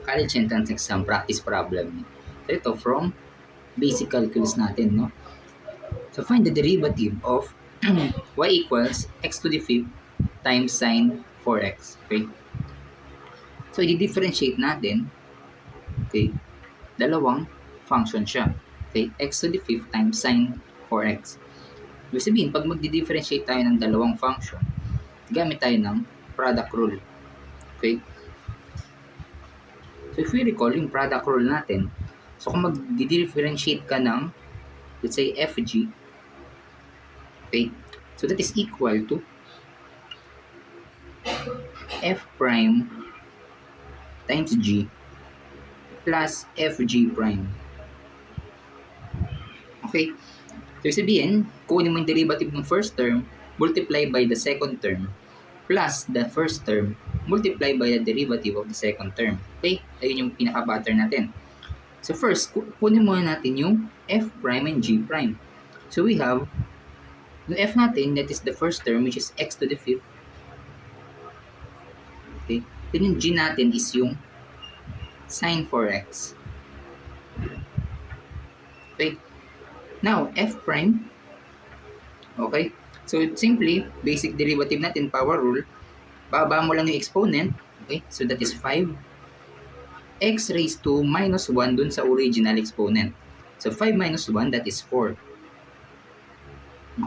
college entrance exam practice problem. So ito from basic calculus natin, no? So find the derivative of y equals x to the fifth times sine 4x. Okay? So i-differentiate natin, okay, dalawang function siya. Okay, x to the fifth times sine 4x. Ibig sabihin, pag magdi-differentiate tayo ng dalawang function, gamit tayo ng product rule. Okay? So if we recall yung product rule natin, so kung mag-differentiate ka ng, let's say, fg, okay, so that is equal to f prime times g plus fg prime. Okay? So ibig sabihin, kunin mo yung derivative ng first term, multiply by the second term, plus the first term, multiply by the derivative of the second term. Okay? Ayun yung pinaka-pattern natin. So first, kunin muna natin yung f prime and g prime. So we have, yung f natin, that is the first term, which is x to the fifth. Okay? Then yung g natin is yung sine 4x. Okay? Now, f prime, okay? So simply, basic derivative natin, power rule, baba mo lang yung exponent, okay? So that is 5 x raised to minus 1 dun sa original exponent. So 5 minus 1, that is 4.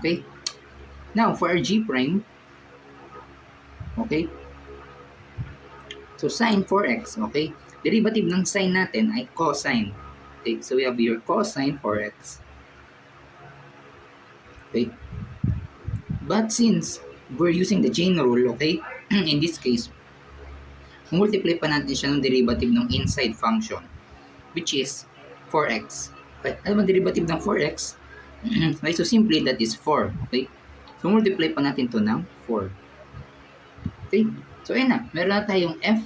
Okay? Now, for our g prime, okay? So sine 4x, okay? Derivative ng sine natin ay cosine. Okay? So we have here cosine 4x. Okay? But since we're using the chain rule, okay? In this case, multiply pa natin siya ng derivative ng inside function, which is 4x. Okay? Ano ba derivative ng 4x? Okay, so simply that is 4. Okay? So multiply pa natin to ng 4. Okay? So ayun na, meron na tayong f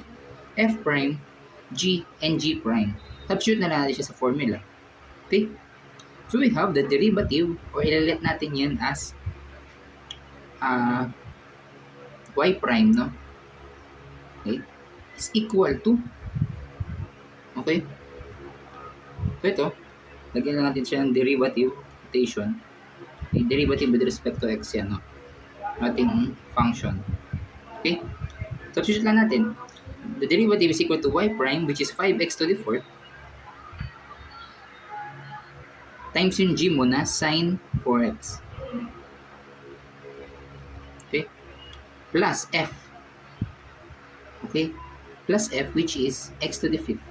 prime, g, and g prime. Substitute na lang natin siya sa formula. Okay? So we have the derivative, or ilalet natin yan as y prime, no? Okay? Is equal to, okay? So ito, lagyan na natin siya ng derivative notation. Okay? Derivative with respect to x yan, no? Ating function. Okay? Substitute lang natin. The derivative is equal to y prime, which is 5x to the fourth, times yung g mo na sine 4x. Okay? Plus f. Okay? Plus f, which is x to the fifth,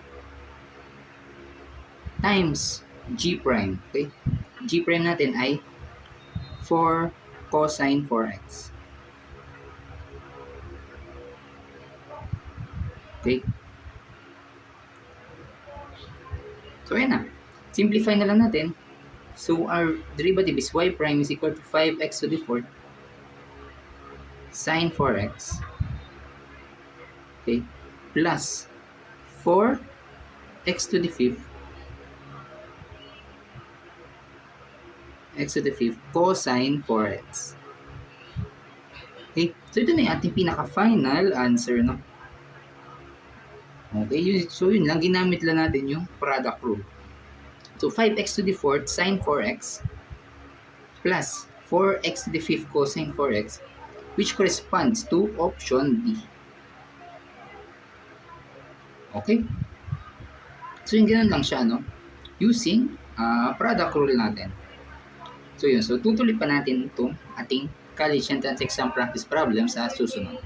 times g prime. Okay? G prime natin ay 4 cosine 4x. Okay? So ayan na. Simplify na lang natin. So our derivative is y prime is equal to 5x to the fourth sine 4x. Okay? Plus 4x to the fifth cosine 4x. Okay? So ito na yung ating pinaka-final answer, no? Okay? So yun lang, ginamit lang natin yung product rule. So 5x to the fourth sine 4x plus 4x to the fifth cosine 4x, which corresponds to option B. Okay? So yung ganun lang siya, no? Using product rule natin. So yun, so tutuloy pa natin itong ating college entrance exam practice problem sa susunod.